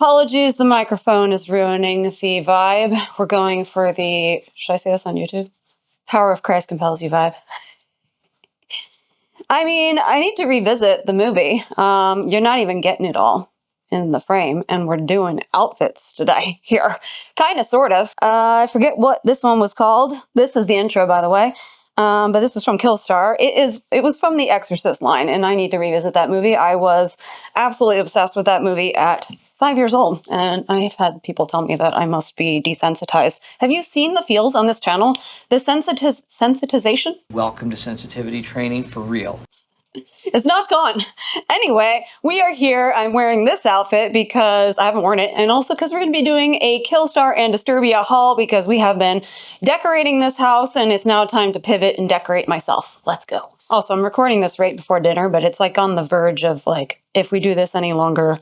Apologies, the microphone is ruining the vibe. We're going for the, should I say this on YouTube? Power of Christ compels you vibe. I mean, I need to revisit the movie. You're not even getting it all in the frame, and we're doing outfits today here. Kind of, sort of. I forget what this one was called. This is the intro, by the way. But this was from Killstar. It was from the Exorcist line, and I need to revisit that movie. I was absolutely obsessed with that movie at 5 years old, and I've had people tell me that I must be desensitized. Have you seen the feels on this channel? The sensitization? Welcome to sensitivity training for real. It's not gone. Anyway, we are here. I'm wearing this outfit because I haven't worn it, and also because we're going to be doing a Killstar and Disturbia haul because we have been decorating this house, and it's now time to pivot and decorate myself. Let's go. Also, I'm recording this right before dinner, but it's like on the verge of like, if we do this any longer,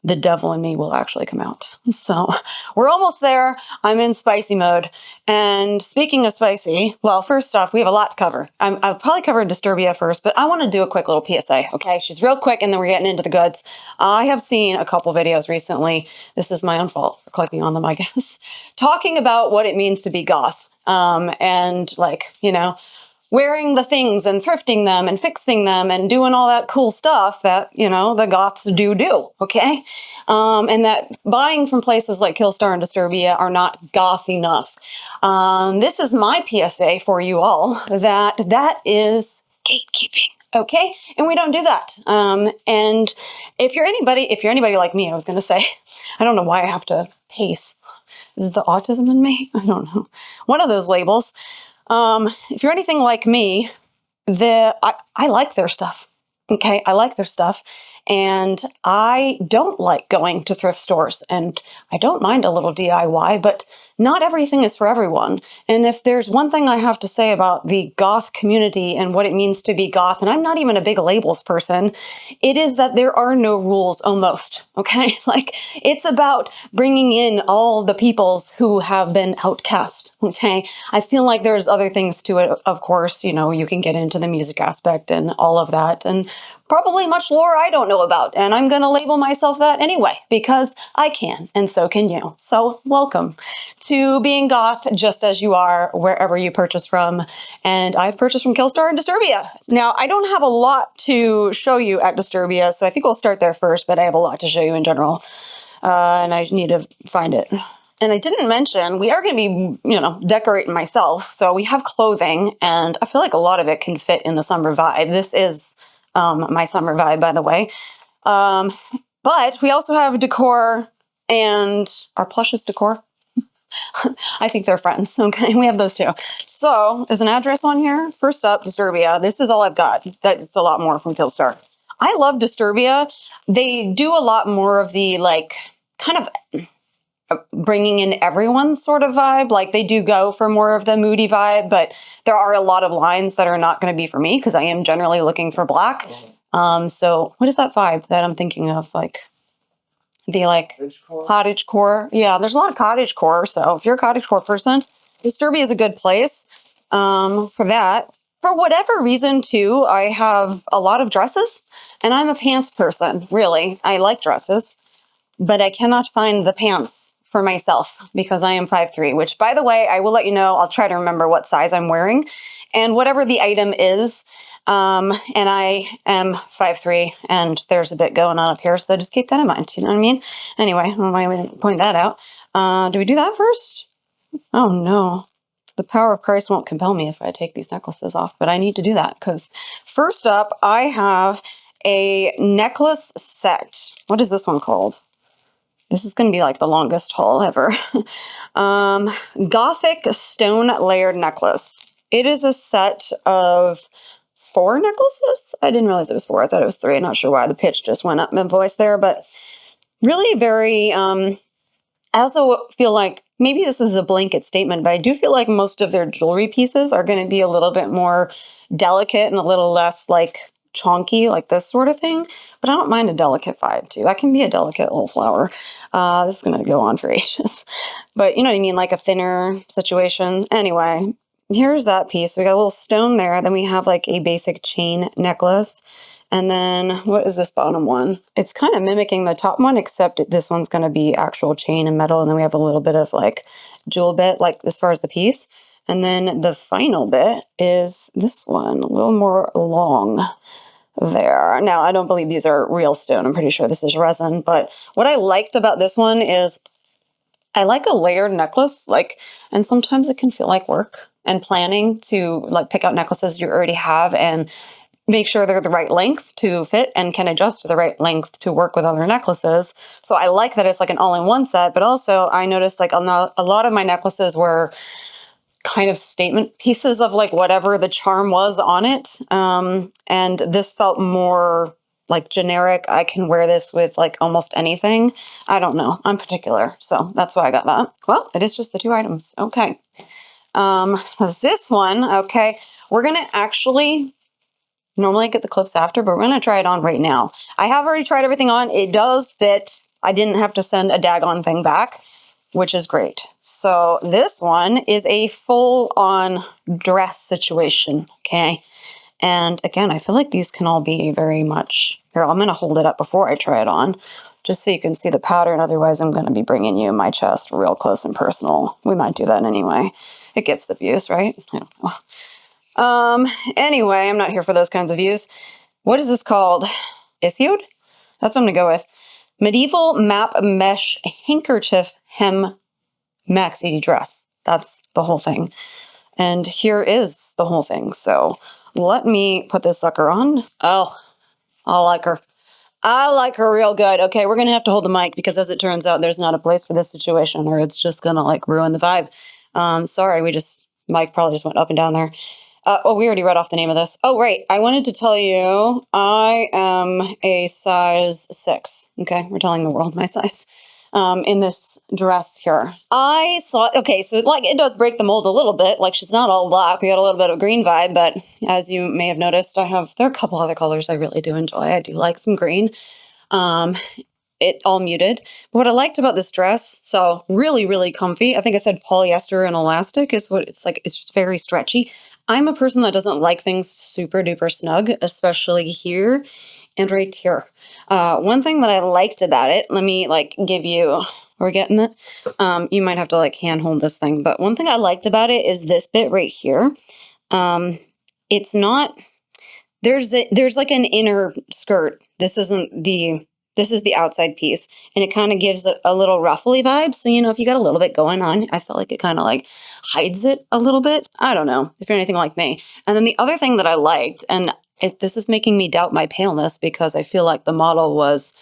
the devil in me will actually come out. So we're almost there. I'm in spicy mode. And speaking of spicy, well, first off, we have a lot to cover. I'll probably cover Disturbia first, but I want to do a quick little PSA, okay? She's real quick, and then we're getting into the goods. I have seen a couple videos recently. This is my own fault for clicking on them, I guess. Talking about what it means to be goth. And like, you know, wearing the things and thrifting them and fixing them and doing all that cool stuff that, you know, the goths do, okay? And that buying from places like Killstar and Disturbia are not goth enough. This is my PSA for you all, that is gatekeeping, okay? And we don't do that. And if you're anybody like me, I was gonna say, I don't know why I have to pace. Is it the autism in me? I don't know. One of those labels. If you're anything like me, I like their stuff. Okay, I like their stuff, and I don't like going to thrift stores, and I don't mind a little DIY, but not everything is for everyone. And if there's one thing I have to say about the goth community and what it means to be goth, and I'm not even a big labels person, it is that there are no rules almost, okay? Like, it's about bringing in all the peoples who have been outcast, okay? I feel like there's other things to it, of course, you know, you can get into the music aspect and all of that, and probably much lore I don't know about, and I'm gonna label myself that anyway, because I can, and so can you. So welcome to being goth just as you are, wherever you purchase from. And I've purchased from Killstar and Disturbia. Now, I don't have a lot to show you at Disturbia, so I think we'll start there first, but I have a lot to show you in general, and I need to find it. And I didn't mention, we are going to be, you know, decorating myself, so we have clothing, and I feel like a lot of it can fit in the summer vibe. This is my summer vibe, by the way. But we also have decor and our Plushes decor. I think they're friends, okay? We have those too. So, is an address on here? First up, Disturbia. This is all I've got. That's a lot more from Killstar. I love Disturbia. They do a lot more of the, like, kind of bringing in everyone sort of vibe. Like, they do go for more of the moody vibe, but there are a lot of lines that are not going to be for me because I am generally looking for black. So what is that vibe that I'm thinking of? Like the like cottagecore. Yeah, there's a lot of cottagecore. So if you're a cottagecore person, Disturbia is a good place for that. For whatever reason, too, I have a lot of dresses, and I'm a pants person, really. I like dresses, but I cannot find the pants for myself because I am 5'3", which, by the way, I will let you know, I'll try to remember what size I'm wearing, and whatever the item is, and I am 5'3", and there's a bit going on up here, so just keep that in mind, you know what I mean? Anyway, I don't know why we didn't point that out. Do we do that first? Oh, no. The power of Christ won't compel me if I take these necklaces off, but I need to do that, because first up, I have a necklace set. What is this one called? This is going to be like the longest haul ever. Gothic stone layered necklace. It is a set of 4 necklaces. I didn't realize it was 4. I thought it was 3. I'm not sure why the pitch just went up in my voice there, but really very, I also feel like maybe this is a blanket statement, but I do feel like most of their jewelry pieces are going to be a little bit more delicate and a little less like chonky, like this sort of thing, but I don't mind a delicate vibe too. I can be a delicate little flower. This is going to go on for ages, but you know what I mean? Like a thinner situation. Anyway, here's that piece. We got a little stone there. Then we have like a basic chain necklace. And then what is this bottom one? It's kind of mimicking the top one, except this one's going to be actual chain and metal. And then we have a little bit of like jewel bit, like as far as the piece. And then the final bit is this one, a little more long there. Now, I don't believe these are real stone. I'm pretty sure this is resin. But what I liked about this one is I like a layered necklace, like, and sometimes it can feel like work and planning to like pick out necklaces you already have and make sure they're the right length to fit and can adjust to the right length to work with other necklaces. So I like that it's like an all-in-one set, but also I noticed like a lot of my necklaces were kind of statement pieces of like whatever the charm was on it. And this felt more like generic. I can wear this with like almost anything. I don't know. I'm particular. So that's why I got that. Well, it is just the 2 items. Okay. This one, okay, we're going to actually normally get the clips after, but we're going to try it on right now. I have already tried everything on. It does fit. I didn't have to send a daggone thing back, which is great. So this one is a full-on dress situation, okay? And again, I feel like these can all be very much... Here, I'm going to hold it up before I try it on, just so you can see the pattern. Otherwise, I'm going to be bringing you my chest real close and personal. We might do that anyway. It gets the views, right? I don't know. Anyway, I'm not here for those kinds of views. What is this called? Isolde? That's what I'm going to go with. Medieval Map Mesh Handkerchief Hem Maxi Dress. That's the whole thing. And here is the whole thing. So let me put this sucker on. Oh, I like her. I like her real good. Okay, we're going to have to hold the mic because as it turns out, there's not a place for this situation or it's just going to like ruin the vibe. Sorry, mic probably just went up and down there. Oh, we already read off the name of this. Oh, right. I wanted to tell you I am a size 6. Okay, we're telling the world my size in this dress here. I saw, okay, so like it does break the mold a little bit. Like she's not all black. We got a little bit of green vibe, but as you may have noticed, there are a couple other colors I really do enjoy. I do like some green. It all muted. But what I liked about this dress, so really, really comfy. I think I said polyester and elastic is what it's like. It's just very stretchy. I'm a person that doesn't like things super duper snug, especially here and right here. One thing that I liked about it, let me like give you, we're getting it. You might have to like hand hold this thing, but one thing I liked about it is this bit right here. It's not, there's like an inner skirt. This is the outside piece, and it kind of gives a little ruffly vibe. So, you know, if you got a little bit going on, I felt like it kind of like hides it a little bit. I don't know if you're anything like me. And then the other thing that I liked, and this is making me doubt my paleness because I feel like the model was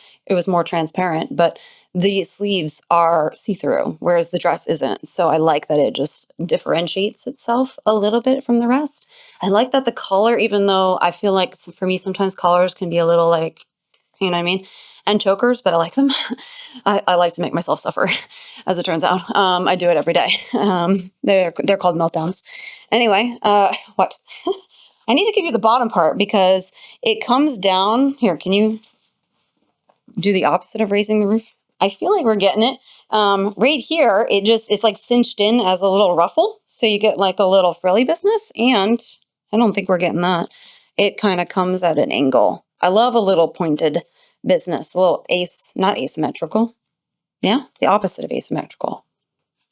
more transparent, but the sleeves are see-through, whereas the dress isn't. So I like that it just differentiates itself a little bit from the rest. I like that the collar, even though I feel like for me, sometimes collars can be a little like, you know what I mean? And chokers, but I like them. I like to make myself suffer, as it turns out. I do it every day. They're called meltdowns. Anyway, what? I need to give you the bottom part because it comes down. Here, can you do the opposite of raising the roof? I feel like we're getting it. Right here, it's like cinched in as a little ruffle. So you get like a little frilly business. And I don't think we're getting that. It kind of comes at an angle. I love a little pointed business, a little not asymmetrical. Yeah, the opposite of asymmetrical.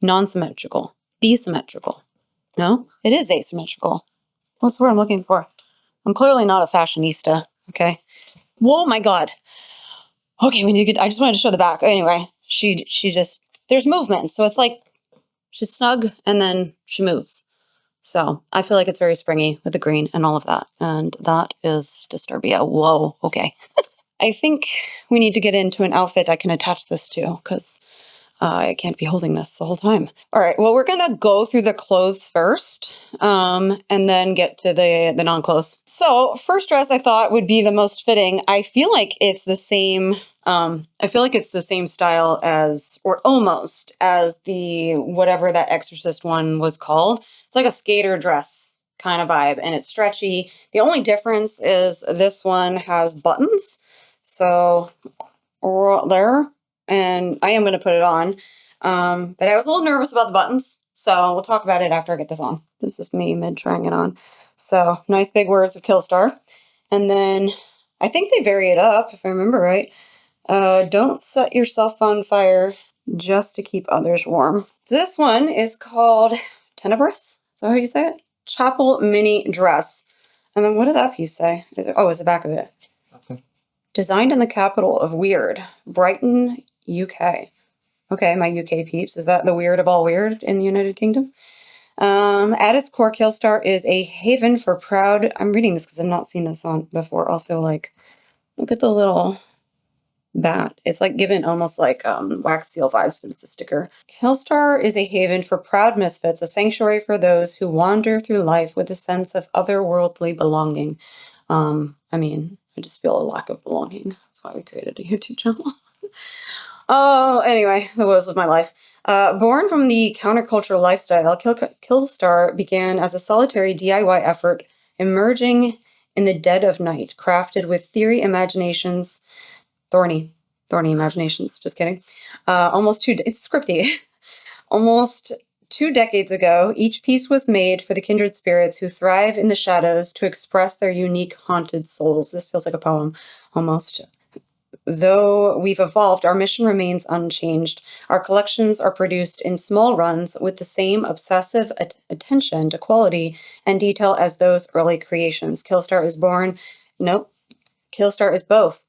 Non-symmetrical. Bisymmetrical. No, it is asymmetrical. What's the word I'm looking for? I'm clearly not a fashionista, okay? Whoa, my God. Okay, I just wanted to show the back. Anyway, she just, there's movement. So it's like she's snug and then she moves. So I feel like it's very springy with the green and all of that. And that is Disturbia. Whoa, okay. I think we need to get into an outfit I can attach this to because I can't be holding this the whole time. All right, well, we're going to go through the clothes first and then get to the non-clothes. So first dress I thought would be the most fitting. I feel like it's the same style as, or almost as the, whatever that Exorcist one was called. It's like a skater dress kind of vibe and it's stretchy. The only difference is this one has buttons. So there, and I am going to put it on. But I was a little nervous about the buttons. So we'll talk about it after I get this on. This is me mid trying it on. So nice big words of Killstar. And then I think they vary it up, if I remember right. Don't set yourself on fire just to keep others warm. This one is called Tenebris. Is that how you say it? Chapel mini dress. And then what did that piece say? It's the back of it. Okay. Designed in the capital of weird, Brighton, UK. Okay, my UK peeps. Is that the weird of all weird in the United Kingdom? At its core, Killstar is a haven for proud. I'm reading this because I've not seen this on before. Also, like, look at the little bat. It's like given almost like wax seal vibes, but it's a sticker. Killstar is a haven for proud misfits, a sanctuary for those who wander through life with a sense of otherworldly belonging. I mean, I just feel a lack of belonging. That's why we created a YouTube channel. Oh, anyway, the woes of my life. Born from the countercultural lifestyle, Killstar began as a solitary DIY effort emerging in the dead of night, crafted with thorny imaginations, just kidding. It's scripty. Almost 2 decades ago, each piece was made for the kindred spirits who thrive in the shadows to express their unique haunted souls. This feels like a poem, almost. Though we've evolved, our mission remains unchanged. Our collections are produced in small runs with the same obsessive attention to quality and detail as those early creations. Killstar is both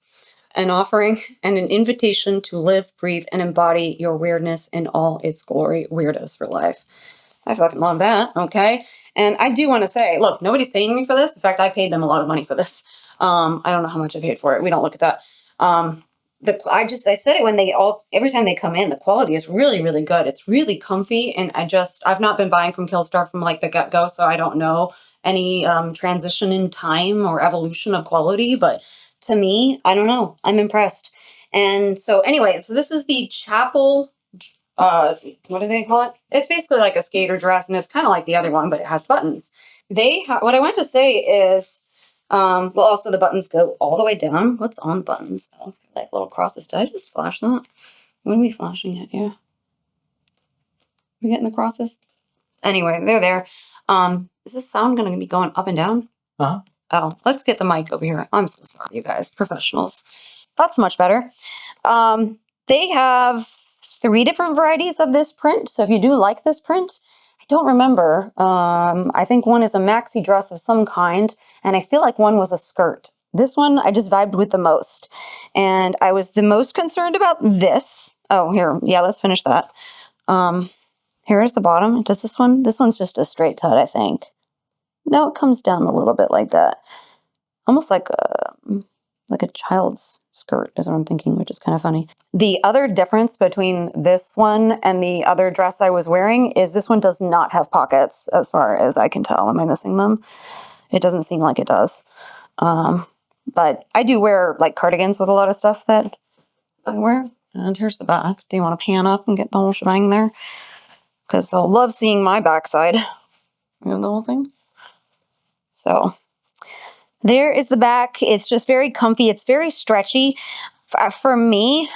an offering and an invitation to live, breathe, and embody your weirdness in all its glory. Weirdos for life. I fucking love that, okay? And I do want to say, look, nobody's paying me for this. In fact, I paid them a lot of money for this. I don't know how much I paid for it. We don't look at that. I said it every time they come in, the quality is really, really good. It's really comfy, and I've not been buying from Killstar from like the get-go, so I don't know any transition in time or evolution of quality, but to me, I don't know. I'm impressed. And so anyway, so this is the chapel, what do they call it? It's basically like a skater dress, and it's kind of like the other one, but it has buttons. What I want to say is, well, also the buttons go all the way down. What's on the buttons? Oh, like little crosses. Did I just flash that? What are we flashing at? Yeah. We getting the crosses? Anyway, they're there. Is this sound going to be going up and down? Uh-huh. Oh, let's get the mic over here. I'm so sorry, you guys. Professionals. That's much better. They have 3 different varieties of this print. So if you do like this print, I don't remember. I think one is a maxi dress of some kind, and I feel like one was a skirt. This one I just vibed with the most. And I was the most concerned about this. Oh, here. Yeah, let's finish that. Here's the bottom. Does this one's just a straight cut, I think. No, it comes down a little bit like that. Almost like a child's skirt is what I'm thinking, which is kind of funny. The other difference between this one and the other dress I was wearing is this one does not have pockets, as far as I can tell. Am I missing them? It doesn't seem like it does. But I do wear like cardigans with a lot of stuff that I wear. And here's the back. Do you want to pan up and get the whole shebang there? Because I'll love seeing my backside. You have the whole thing. So there is the back. It's just very comfy. It's very stretchy. For me,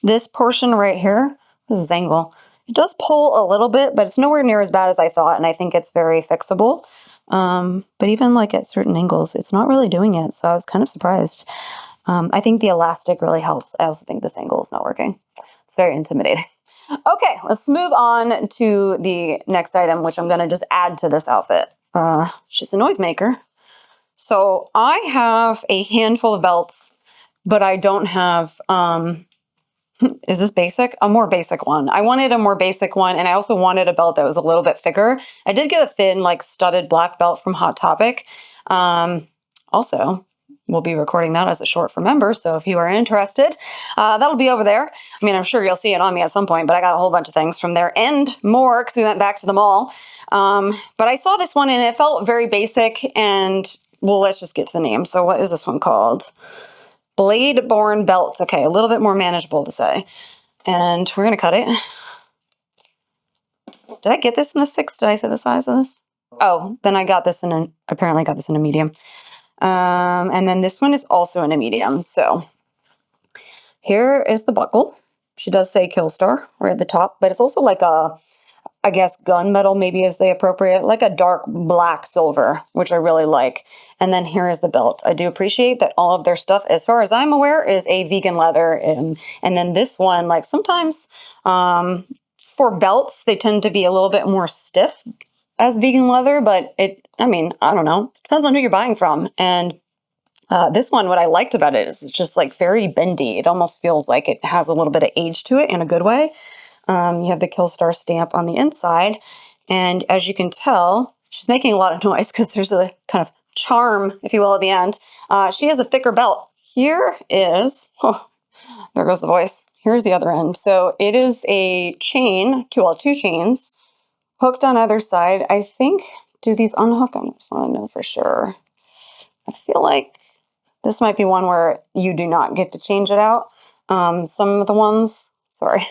this portion right here, this is angle, it does pull a little bit, but it's nowhere near as bad as I thought, and I think it's very fixable. But even like at certain angles, it's not really doing it, so I was kind of surprised. I think the elastic really helps. I also think this angle is not working. It's very intimidating. Okay, let's move on to the next item, which I'm going to just add to this outfit. She's a noisemaker. So I have a handful of belts, but I don't have, is this basic? A more basic one. I wanted a more basic one, and I also wanted a belt that was a little bit thicker. I did get a thin, like, studded black belt from Hot Topic. Also, we'll be recording that as a short for members, so if you are interested, that'll be over there. I mean, I'm sure you'll see it on me at some point, but I got a whole bunch of things from there and more because we went back to the mall. But I saw this one, and it felt very basic, and, well, let's just get to the name. So what is this one called? Bladeborne belt. Okay, a little bit more manageable to say. And we're going to cut it. Did I get this in a 6? Did I say the size of this? Oh, then I got this apparently got this in a medium. And then this one is also in a medium. So here is the buckle. She does say Killstar right at the top, but it's also like I I guess gunmetal maybe is the appropriate, like a dark black silver, which I really like. And then here is the belt. I do appreciate that all of their stuff, as far as I'm aware, is a vegan leather. And then this one, like sometimes for belts, they tend to be a little bit more stiff as vegan leather, but I don't know. Depends on who you're buying from. And this one, what I liked about it is it's just like very bendy. It almost feels like it has a little bit of age to it in a good way. You have the Killstar stamp on the inside. And as you can tell, she's making a lot of noise because there's a kind of charm, if you will, at the end. She has a thicker belt. Here is, oh, there goes the voice. Here's the other end. So it is a chain, two chains, hooked on either side. I think, do these unhook? I just want to know for sure. I feel like this might be one where you do not get to change it out. Some of the ones, sorry.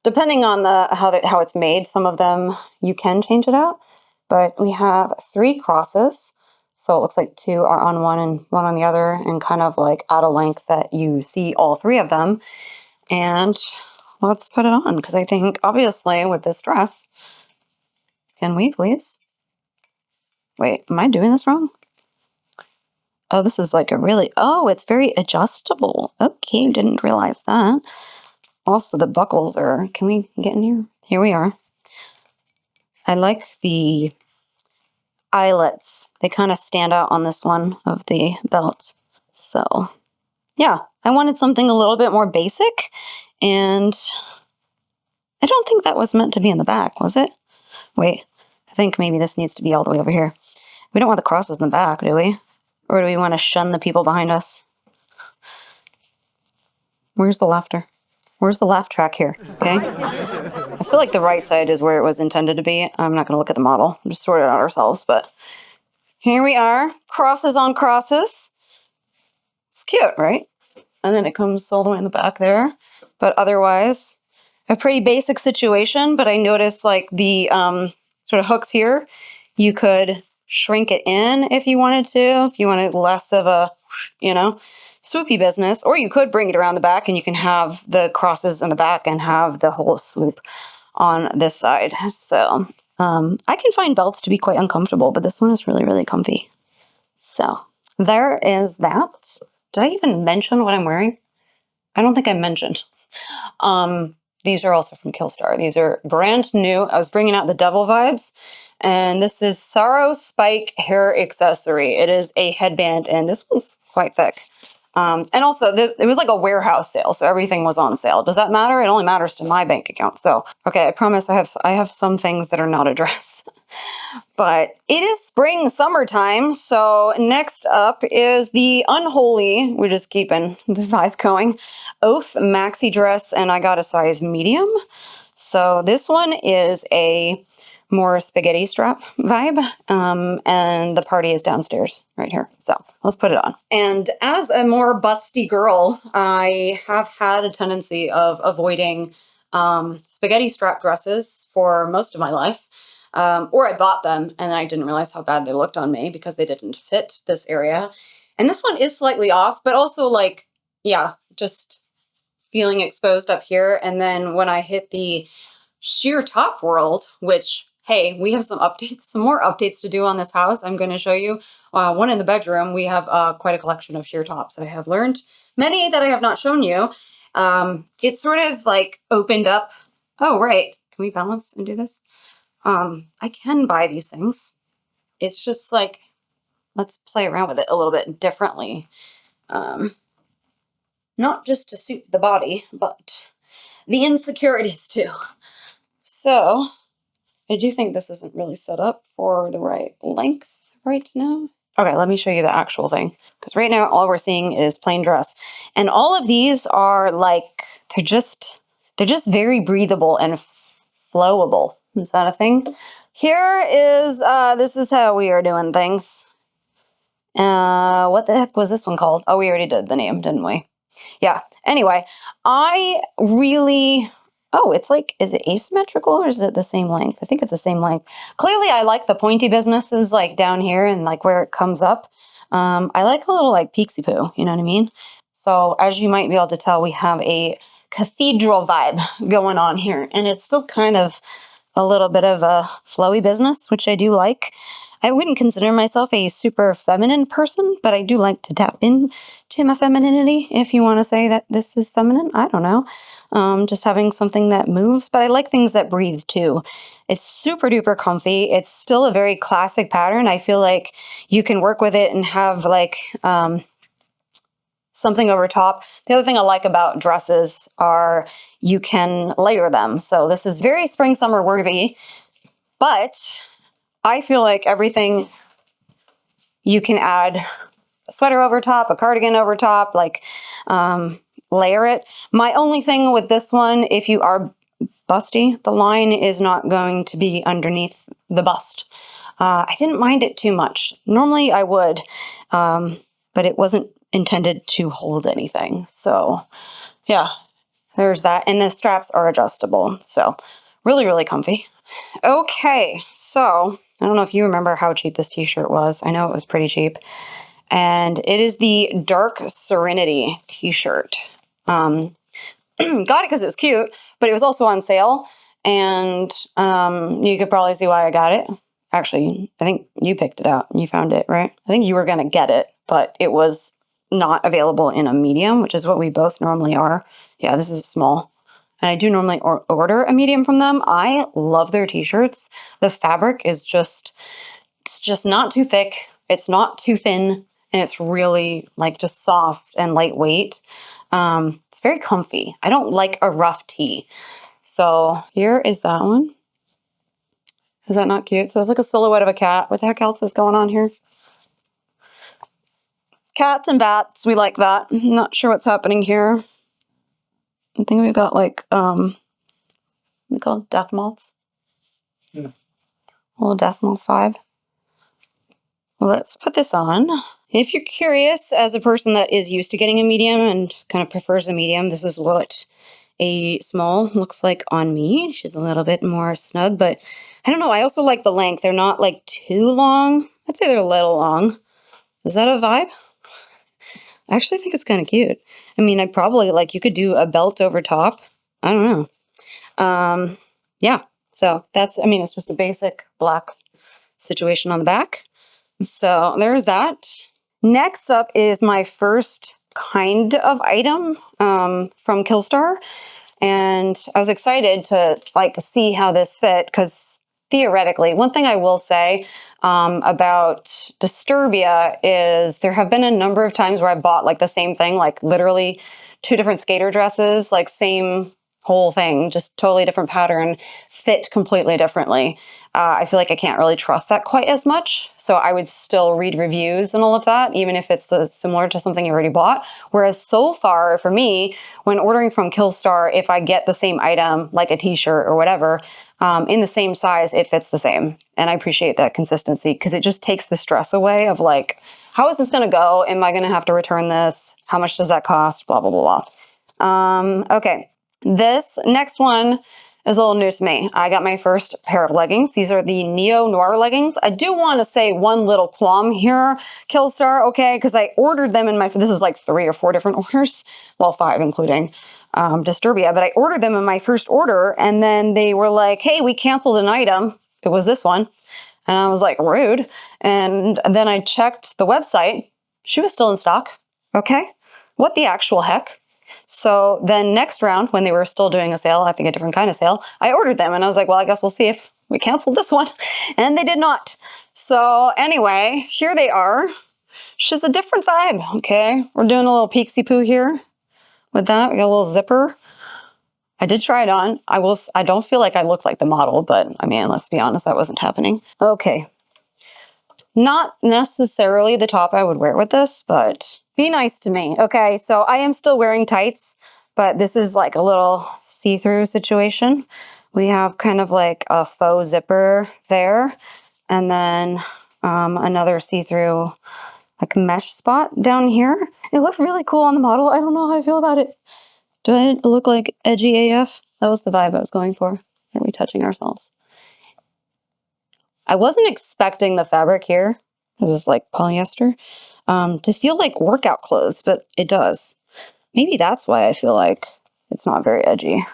Depending on how it's made, some of them you can change it out. But we have 3 crosses. So it looks like 2 are on one and 1 on the other, and kind of like at a length that you see all 3 of them. And let's put it on, because I think obviously with this dress, can we please? Wait, am I doing this wrong? Oh, this is like it's very adjustable. Okay, didn't realize that. Also, the buckles can we get in here? Here we are. I like the eyelets. They kind of stand out on this one of the belt. So, yeah, I wanted something a little bit more basic, and I don't think that was meant to be in the back, was it? Wait, I think maybe this needs to be all the way over here. We don't want the crosses in the back, do we? Or do we want to shun the people behind us? Where's the laughter? Where's the laugh track here? Okay. I feel like the right side is where it was intended to be. I'm not going to look at the model. We'll just sort it out ourselves. But here we are. Crosses on crosses. It's cute, right? And then it comes all the way in the back there. But otherwise, a pretty basic situation. But I noticed like the sort of hooks here, you could shrink it in if you wanted to, if you wanted less of a, swoopy business, or you could bring it around the back and you can have the crosses in the back and have the whole swoop on this side. So I can find belts to be quite uncomfortable, but this one is really, really comfy. So there is that. Did I even mention what I'm wearing? I don't think I mentioned. These are also from Killstar. These are brand new. I was bringing out the devil vibes. And this is Sorrow Spike Hair Accessory. It is a headband, and this one's quite thick. And also, it was like a warehouse sale, so everything was on sale. Does that matter? It only matters to my bank account. So, okay, I promise I have some things that are not a dress. But it is spring, summertime, so next up is the Unholy, we're just keeping the vibe going, Oath maxi dress, and I got a size medium. So this one is a more spaghetti strap vibe, and the party is downstairs right here. So let's put it on. And as a more busty girl, I have had a tendency of avoiding spaghetti strap dresses for most of my life. Or I bought them and I didn't realize how bad they looked on me because they didn't fit this area. And this one is slightly off, but also like, yeah, just feeling exposed up here. And then when I hit the sheer top world, which, hey, we have some more updates to do on this house. I'm going to show you one in the bedroom. We have quite a collection of sheer tops. I have learned many that I have not shown you. It sort of like opened up. Oh, right. Can we balance and do this? I can buy these things. It's just like, let's play around with it a little bit differently. Not just to suit the body, but the insecurities too. So I do think this isn't really set up for the right length right now. Okay, let me show you the actual thing. Because right now, all we're seeing is plain dress. And all of these are like, they're just very breathable and flowable. Is that a thing? Here is, this is how we are doing things. What the heck was this one called? Oh, we already did the name, didn't we? Yeah. Anyway, I really... Oh, it's like, is it asymmetrical or is it the same length? I think it's the same length. Clearly, I like the pointy businesses like down here and like where it comes up. I like a little like peeksy poo, you know what I mean? So as you might be able to tell, we have a cathedral vibe going on here. And it's still kind of a little bit of a flowy business, which I do like. I wouldn't consider myself a super feminine person, but I do like to tap into my femininity, if you want to say that this is feminine. I don't know. Just having something that moves, but I like things that breathe too. It's super duper comfy. It's still a very classic pattern. I feel like you can work with it and have like something over top. The other thing I like about dresses are you can layer them. So this is very spring summer worthy, but I feel like everything you can add a sweater over top, a cardigan over top, like layer it. My only thing with this one, if you are busty, the line is not going to be underneath the bust. I didn't mind it too much. Normally I would, but it wasn't intended to hold anything. So yeah, there's that. And the straps are adjustable. So really, really comfy. Okay, so I don't know if you remember how cheap this t-shirt was. I know it was pretty cheap. And it is the Dark Serenity t-shirt. Got it because it was cute, but it was also on sale. And you could probably see why I got it. Actually, I think you picked it out. You found it, right? I think you were going to get it, but it was not available in a medium, which is what we both normally are. Yeah, this is a small. And I do normally order a medium from them. I love their t-shirts. The fabric is it's just not too thick. It's not too thin. And it's really like just soft and lightweight. It's very comfy. I don't like a rough tee. So here is that one. Is that not cute? So it's like a silhouette of a cat. What the heck else is going on here? Cats and bats. We like that. I'm not sure what's happening here. I think we've got like, what we call death moths. Yeah. A little death moth vibe. Let's put this on. If you're curious, as a person that is used to getting a medium and kind of prefers a medium, this is what a small looks like on me. She's a little bit more snug, but I don't know. I also like the length. They're not like too long. I'd say they're a little long. Is that a vibe? I actually think it's kind of cute. I mean, I'd probably like, you could do a belt over top. I don't know. Yeah. So that's, I mean, it's just a basic black situation on the back. So there's that. Next up is my first kind of item from Killstar. And I was excited to like see how this fit because theoretically, one thing I will say about Disturbia is there have been a number of times where I bought like the same thing, like literally 2 different skater dresses, like same whole thing, just totally different pattern, fit completely differently. I feel like I can't really trust that quite as much. So I would still read reviews and all of that, even if it's similar to something you already bought. Whereas so far for me, when ordering from Killstar, if I get the same item, like a t-shirt or whatever, in the same size, it fits the same. And I appreciate that consistency because it just takes the stress away of like, how is this going to go? Am I going to have to return this? How much does that cost? Blah, blah, blah, blah. Okay. This next one is a little new to me. I got my first pair of leggings. These are the Neo Noir leggings. I do want to say one little qualm here, Killstar, okay, because I ordered them in this is like 3 or 4 different orders. Well, 5 including Disturbia, but I ordered them in my first order and then they were like, hey, we canceled an item. It was this one. And I was like, rude. And then I checked the website. She was still in stock. Okay. What the actual heck? So then next round, when they were still doing a sale, I think a different kind of sale, I ordered them and I was like, well, I guess we'll see if we canceled this one. And they did not. So anyway, here they are. She's a different vibe. Okay. We're doing a little peeksy poo here with that. We got a little zipper. I did try it on. I don't feel like I look like the model, but I mean, let's be honest, that wasn't happening. Okay. Not necessarily the top I would wear with this, but be nice to me. Okay, so I am still wearing tights, but this is like a little see-through situation. We have kind of like a faux zipper there, and then another see-through like mesh spot down here. It looked really cool on the model. I don't know how I feel about it. Do I look like edgy AF? That was the vibe I was going for. Are we touching ourselves? I wasn't expecting the fabric here, this is like polyester, to feel like workout clothes, but it does. Maybe that's why I feel like it's not very edgy.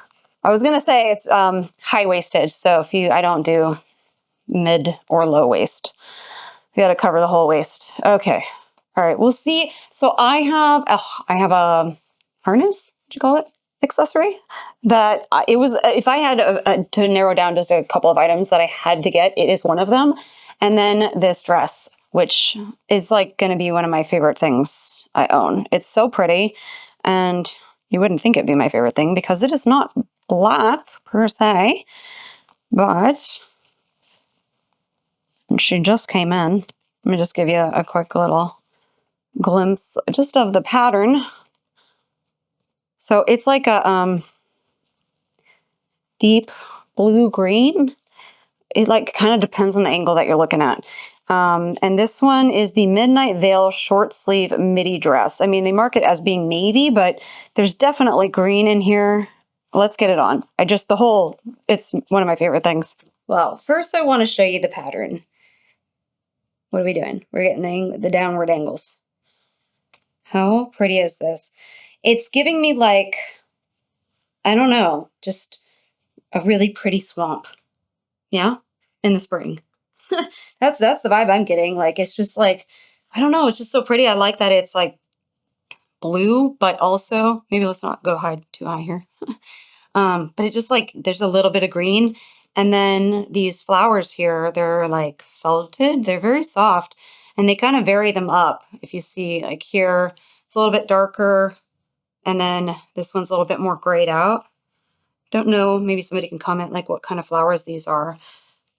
I was gonna say it's high-waisted, so I don't do mid or low waist. You gotta cover the whole waist. Okay. All right, we'll see. So I have a harness, what you call it? Accessory that it was, if I had to narrow down just a couple of items that I had to get, it is one of them. And then this dress, which is like going to be one of my favorite things I own. It's so pretty, and you wouldn't think it'd be my favorite thing because it is not black per se, but she just came in. Let me just give you a quick little glimpse just of the pattern. So it's like a deep blue-green. It like kind of depends on the angle that you're looking at. And this one is the Midnight Vale short sleeve midi dress. I mean, they mark it as being navy, but there's definitely green in here. Let's get it on. It's one of my favorite things. Well, first I want to show you the pattern. What are we doing? We're getting the downward angles. How pretty is this? It's giving me like, I don't know, just a really pretty swamp. Yeah, in the spring. That's the vibe I'm getting. Like, it's just like, I don't know, it's just so pretty. I like that it's like blue, but also, maybe let's not go too high here. But it just like, there's a little bit of green. And then these flowers here, they're like felted. They're very soft and they kind of vary them up. If you see like here, it's a little bit darker. And then this one's a little bit more grayed out. Don't know, maybe somebody can comment like what kind of flowers these are,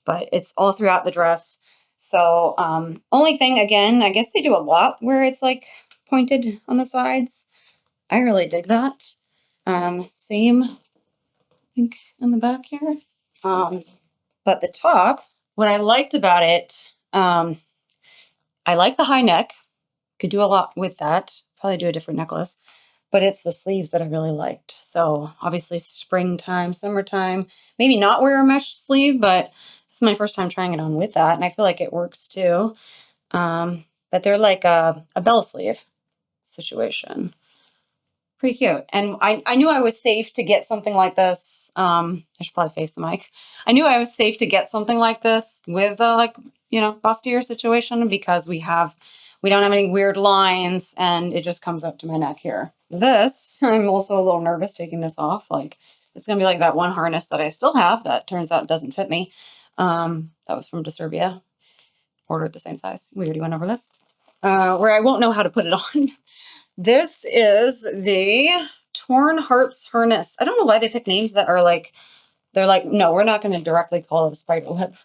but it's all throughout the dress. So only thing, again, I guess they do a lot where it's like pointed on the sides. I really dig that. Same, I think, in the back here. But the top, what I liked about it, I like the high neck. Could do a lot with that. Probably do a different necklace. But it's the sleeves that I really liked. So obviously springtime, summertime, maybe not wear a mesh sleeve, but this is my first time trying it on with that. And I feel like it works too. But they're like a bell sleeve situation. Pretty cute. And I knew I was safe to get something like this. I should probably face the mic. I knew I was safe to get something like this with bustier situation because we don't have any weird lines and it just comes up to my neck here. This, I'm also a little nervous taking this off. Like, it's gonna be like that one harness that I still have that turns out doesn't fit me. That was from Disturbia. Ordered the same size. We already went over this. Where I won't know how to put it on. This is the Torn Hearts harness. I don't know why they pick names that are like, they're like, no, we're not going to directly call it a spider web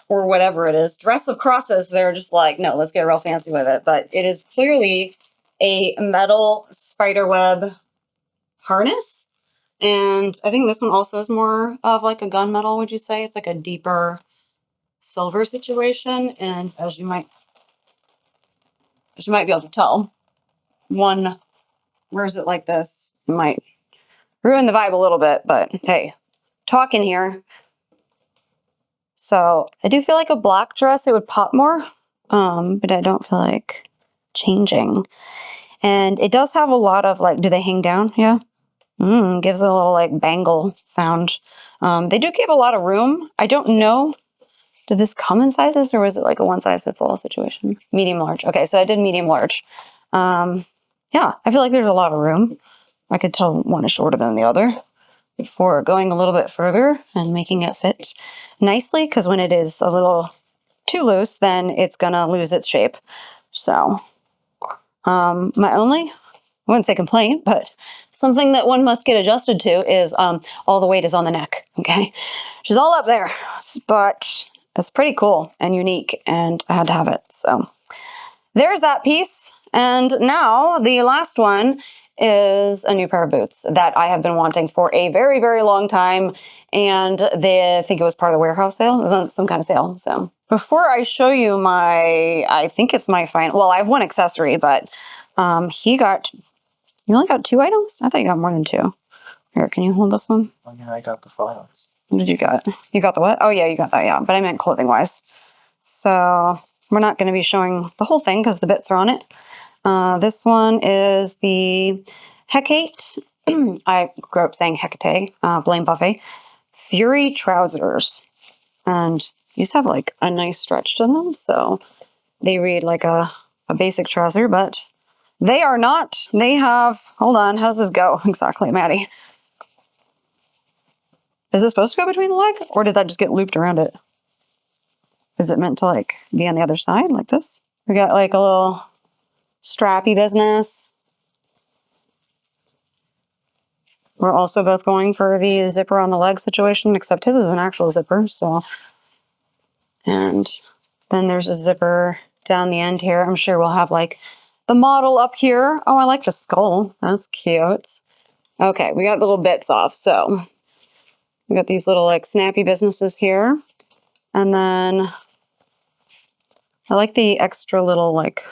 or whatever it is. Dress of Crosses, they're just like, no, let's get real fancy with it. But it is clearly a metal spider web harness. And I think this one also is more of like a gunmetal, would you say? It's like a deeper silver situation. And as you might be able to tell, one wears it like this, might ruin the vibe a little bit, but hey, talking here. So I do feel like a black dress, it would pop more, but I don't feel like changing. And it does have a lot of like, do they hang down? Yeah. Gives it a little like bangle sound. They do give a lot of room. I don't know. Did this come in sizes or was it like a one size fits all situation? Medium large. Okay, so I did medium large. Yeah, I feel like there's a lot of room. I could tell one is shorter than the other before going a little bit further and making it fit nicely, because when it is a little too loose, then it's gonna lose its shape. So my only, I wouldn't say complaint, but something that one must get adjusted to is all the weight is on the neck, okay? She's all up there, but it's pretty cool and unique, and I had to have it. So there's that piece. And now the last one is a new pair of boots that I have been wanting for a very, very long time. And I think it was part of the warehouse sale. It was on some kind of sale. So before I show you I think it's my final, well, I have one accessory, but you only got 2 items? I thought you got more than 2. Here, can you hold this one? Oh, yeah, I got the files. What did you get? You got the what? Oh yeah, you got that, yeah. But I meant clothing wise. So we're not going to be showing the whole thing because the bits are on it. This one is the Hecate I grew up saying Hecate, blame Buffet. Fury trousers. And these have like a nice stretch to them, so they read like a basic trouser, but they are not. They have, hold on, how does this go exactly, Maddie? Is this supposed to go between the leg, or did that just get looped around it? Is it meant to like be on the other side like this? We got like a little strappy business. We're also both going for the zipper on the leg situation, except his is an actual zipper, so. And then there's a zipper down the end here. I'm sure we'll have like the model up here. Oh, I like the skull. That's cute. Okay, we got the little bits off. So we got these little like snappy businesses here. And then I like the extra little like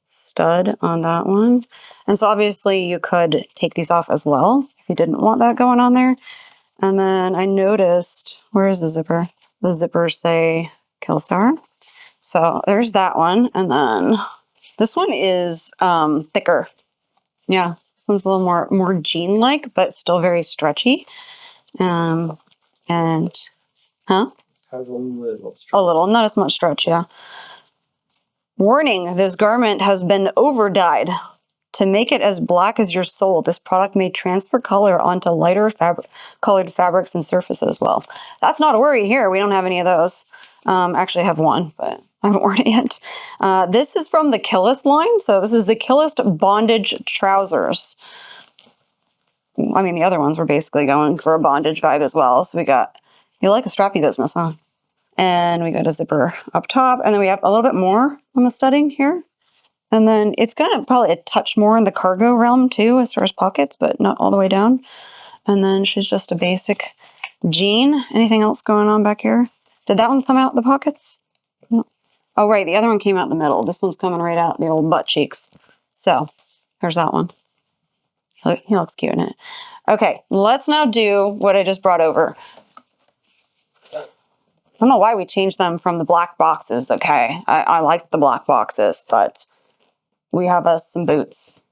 stud on that one. And so obviously you could take these off as well if you didn't want that going on there. And then I noticed, where is the zipper? The zippers say Killstar. So there's that one. And then this one is thicker. Yeah, this one's a little more jean-like, but still very stretchy. And huh? Has a little stretch. A little, not as much stretch, yeah. Warning, this garment has been over-dyed. To make it as black as your soul, this product may transfer color onto lighter colored fabrics and surfaces. Well, that's not a worry here. We don't have any of those. Actually, I have one, but I haven't worn it yet. This is from the Killist line. So this is the Killist bondage trousers. I mean, the other ones were basically going for a bondage vibe as well. So we got, you like a strappy business, huh? And we got a zipper up top. And then we have a little bit more on the studding here. And then it's kind of probably a touch more in the cargo realm too, as far as pockets, but not all the way down. And then she's just a basic jean. Anything else going on back here? Did that one come out the pockets? No. Oh, right. The other one came out in the middle. This one's coming right out the old butt cheeks. So there's that one. He looks cute in it. Okay, let's now do what I just brought over. I don't know why we changed them from the black boxes. Okay, I like the black boxes, but we have us some boots.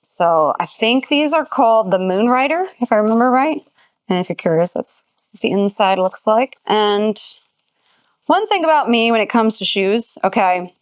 So I think these are called the Moon Rider, if I remember right. And if you're curious, that's what the inside looks like. And one thing about me when it comes to shoes, okay,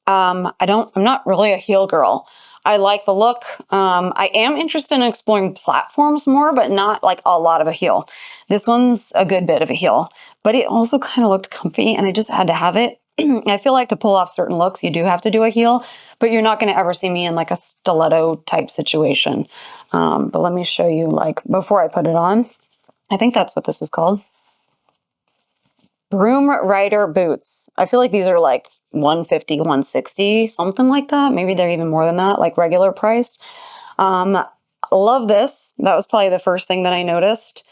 I'm not really a heel girl. I like the look. I am interested in exploring platforms more, but not like a lot of a heel. This one's a good bit of a heel, but it also kind of looked comfy and I just had to have it. I feel like to pull off certain looks, you do have to do a heel, but you're not going to ever see me in like a stiletto type situation. But let me show you like before I put it on. I think that's what this was called. Broom Rider boots. I feel like these are like $150, $160, something like that. Maybe they're even more than that, like regular price. Love this. That was probably the first thing that I noticed.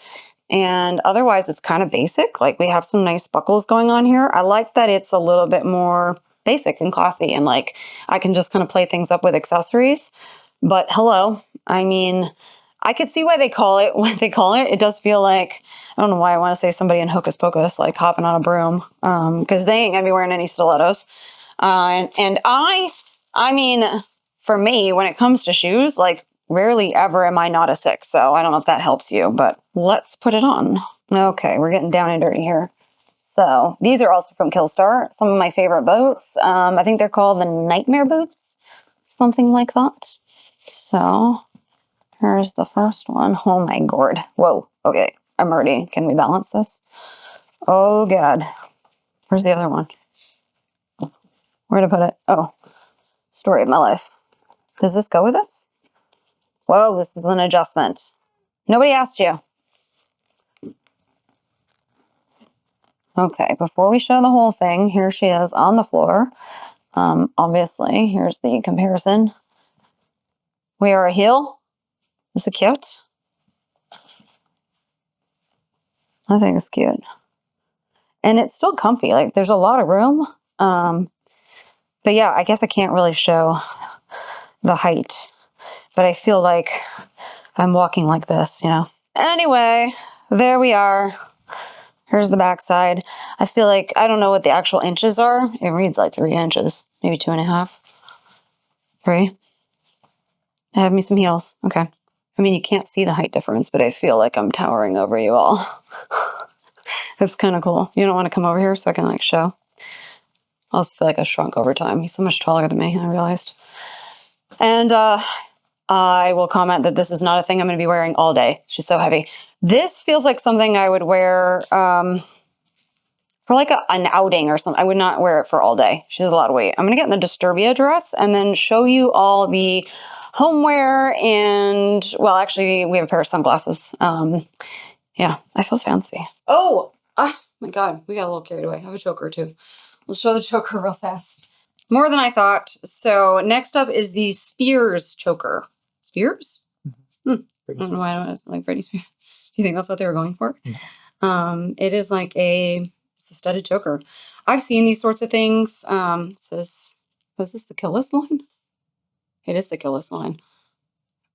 And otherwise, it's kind of basic. Like we have some nice buckles going on here. I like that it's a little bit more basic and classy and like I can just kind of play things up with accessories. But hello, I mean, I could see why they call it what they call it. It does feel like, I don't know why I want to say somebody in Hocus Pocus, like hopping on a broom, because they ain't gonna be wearing any stilettos. And I mean, for me, when it comes to shoes, like rarely ever am I not a 6. So I don't know if that helps you, but let's put it on. Okay, we're getting down and dirty here. So these are also from Killstar, some of my favorite boots. I think they're called the Nightmare boots, something like that. So here's the first one. Oh my god. Whoa. Okay. I'm already. Can we balance this? Oh god. Where's the other one? Where'd I put it? Oh. Story of my life. Does this go with this? Whoa, this is an adjustment. Nobody asked you. Okay, before we show the whole thing, here she is on the floor. Obviously, here's the comparison. We are a heel. Is it cute? I think it's cute. And it's still comfy. Like, there's a lot of room. But yeah, I guess I can't really show the height. But I feel like I'm walking like this, you know? Anyway, there we are. Here's the back side. I feel like, I don't know what the actual inches are. It reads like 3 inches, maybe 2.5. 3. I have me some heels. Okay. I mean, you can't see the height difference, but I feel like I'm towering over you all. It's kind of cool. You don't want to come over here so I can like show? I also feel like I shrunk over time. He's so much taller than me, I realized. And I will comment that this is not a thing I'm going to be wearing all day. She's so heavy. This feels like something I would wear for like an outing or something. I would not wear it for all day. She has a lot of weight. I'm going to get in the Disturbia dress and then show you all the homeware and, well, actually, we have a pair of sunglasses. Yeah, I feel fancy. Oh, my God. We got a little carried away. I have a choker too. We'll show the choker real fast. More than I thought. So next up is the Spears choker. Spears? I don't know why I don't like Britney Spears. Do you think that's what they were going for? It is like it's a studded choker. I've seen these sorts of things. It says, was this the Killis line? It is the Killis line.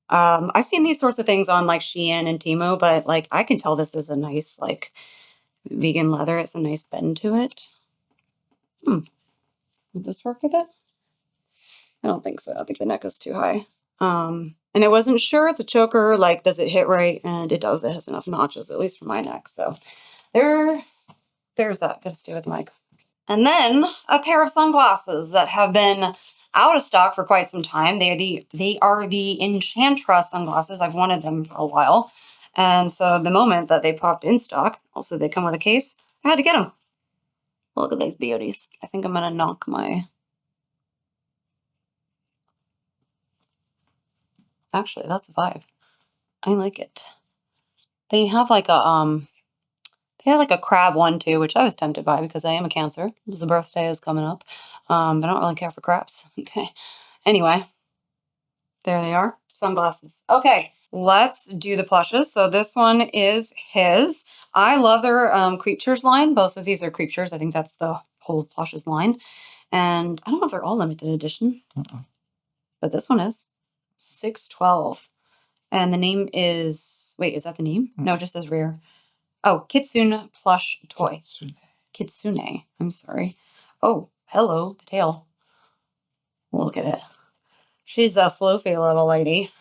I've seen these sorts of things on like Shein and Temu, but like I can tell this is a nice like vegan leather. It's a nice bend to it. Would this work with it? I don't think so. I think the neck is too high. And I wasn't sure it's a choker, like, does it hit right? And it does. It has enough notches, at least for my neck. So there's that. Gotta stay with the mic. And then a pair of sunglasses that have been out of stock for quite some time. They are the Enchantress sunglasses. I've wanted them for a while. And so the moment that they popped in stock, also they come with a case, I had to get them. Look at these beauties. I think I'm gonna knock my... Actually, that's a vibe. I like it. They have like a they had like a crab one too, which I was tempted by because I am a Cancer. The birthday is coming up. But I don't really care for crabs. Okay. Anyway, there they are. Sunglasses. Okay, let's do the plushes. So this one is his. I love their Creatures line. Both of these are Creatures. I think that's the whole plushes line. And I don't know if they're all limited edition, but this one is 612. And the name is, wait, is that the name? No, it just says rare. Oh, Kitsune plush toy. Kitsune. I'm sorry. Oh, hello, the tail. Look at it. She's a floofy little lady.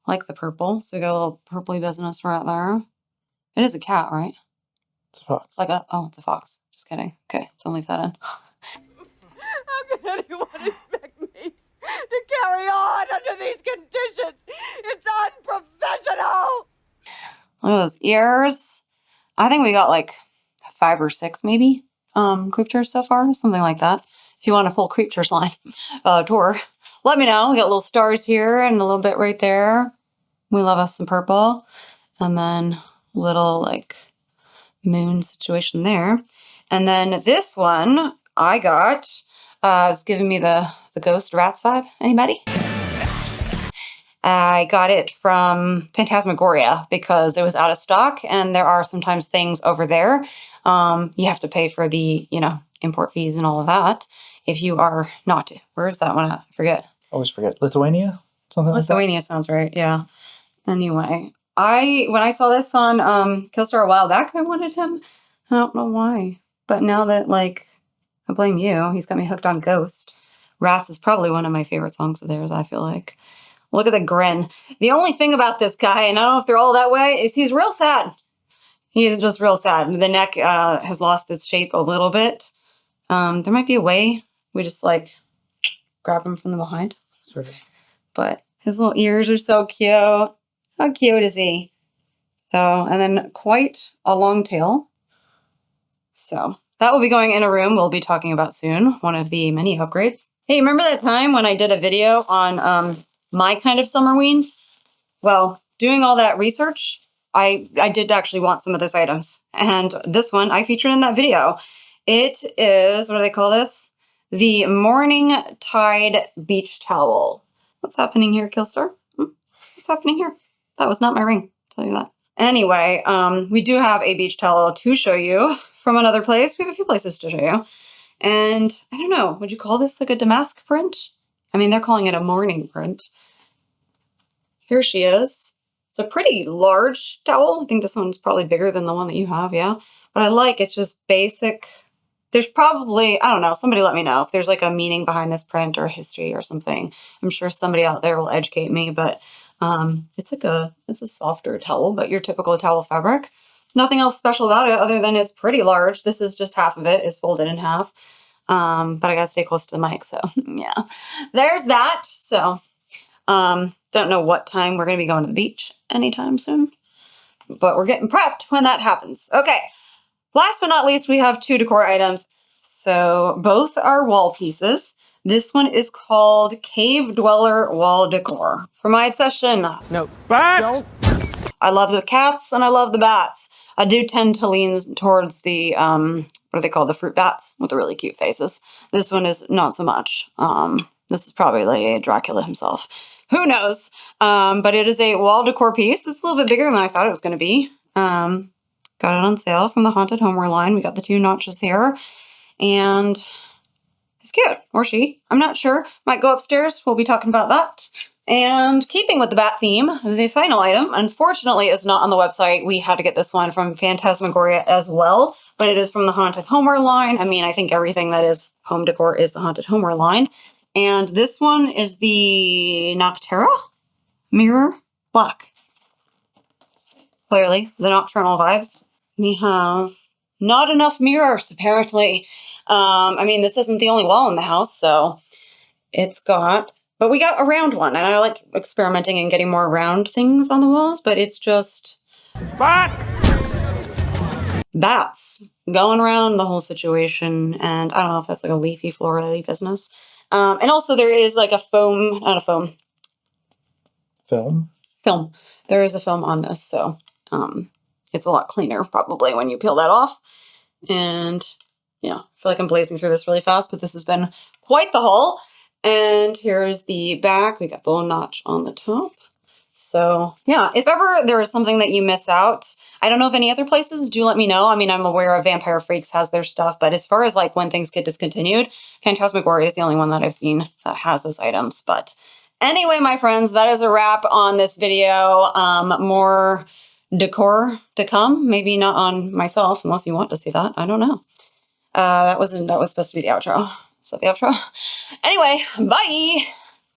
Like the purple. So we got a little purpley business right there. It is a cat, right? It's a fox. It's a fox. Just kidding. Okay, don't leave that in. How can anyone expect me to carry on under these conditions? It's unprofessional! Look at those ears. I think we got like 5 or 6 maybe creatures so far, something like that. If you want a full creatures line tour, let me know. We got little stars here and a little bit right there. We love us some purple. And then little like moon situation there. And then this one I got, it's giving me the ghost rats vibe. Anybody? I got it from Phantasmagoria because it was out of stock and there are sometimes things over there. You have to pay for the, import fees and all of that. If you are not, where's that one at? I forget. Always forget. Lithuania? Something like that? Lithuania sounds right, yeah. Anyway, when I saw this on Killstar a while back, I wanted him. I don't know why. But now that, I blame you. He's got me hooked on Ghost. Rats is probably one of my favorite songs of theirs, I feel like. Look at the grin. The only thing about this guy, and I don't know if they're all that way, is he's real sad. He is just real sad. The neck has lost its shape a little bit. There might be a way we just, grab him from the behind. Sort of. But his little ears are so cute. How cute is he? So, and then quite a long tail. So that will be going in a room we'll be talking about soon. One of the many upgrades. Hey, remember that time when I did a video on my kind of Summerween? Well, doing all that research, I did actually want some of those items. And this one I featured in that video. It is, what do they call this? The Morning Tide Beach Towel. What's happening here, Killstar? What's happening here? That was not my ring, I'll tell you that. Anyway, we do have a beach towel to show you from another place. We have a few places to show you. And I don't know, would you call this like a damask print? I mean, they're calling it a morning print. Here she is. It's a pretty large towel. I think this one's probably bigger than the one that you have, yeah. But it's just basic. There's probably, I don't know, somebody let me know if there's like a meaning behind this print or history or something. I'm sure somebody out there will educate me, but It's a softer towel, but your typical towel fabric. Nothing else special about it other than it's pretty large. This is just half of it is folded in half. But I gotta stay close to the mic, so yeah. There's that. So, don't know what time we're gonna be going to the beach anytime soon, but we're getting prepped when that happens. Okay, last but not least, we have 2 decor items. So both are wall pieces. This one is called Cave Dweller Wall Decor. For my obsession. No, but I love the cats and I love the bats. I do tend to lean towards the, what are they called? The fruit bats with the really cute faces. This one is not so much. This is probably like Dracula himself. Who knows? But it is a wall decor piece. It's a little bit bigger than I thought it was going to be. Got it on sale from the Haunted Homeware line. We got the 2 notches here. And it's cute. Or she. I'm not sure. Might go upstairs. We'll be talking about that. And keeping with the bat theme, the final item, unfortunately, is not on the website. We had to get this one from Phantasmagoria as well, but it is from the Haunted Homeware line. I mean, I think everything that is home decor is the Haunted Homeware line. And this one is the Noctera Mirror Black. Clearly, the nocturnal vibes. We have not enough mirrors, apparently. I mean, this isn't the only wall in the house, so it's got... But we got a round one, and I like experimenting and getting more round things on the walls, but it's just... Bats going around the whole situation, and I don't know if that's like a leafy floral business. And also there is like a foam, not a foam. Film? Film. There is a film on this, so it's a lot cleaner probably when you peel that off. And yeah, I feel like I'm blazing through this really fast, but this has been quite the haul. And here's the back. We got the little notch on the top. So yeah, if ever there is something that you miss out, I don't know if any other places, do let me know. I mean, I'm aware of Vampire Freaks has their stuff, but as far as like when things get discontinued, Phantasmagoria is the only one that I've seen that has those items. But anyway, my friends, that is a wrap on this video. More decor to come, maybe not on myself, unless you want to see that. I don't know. That was supposed to be the outro. So the outro. Anyway, bye.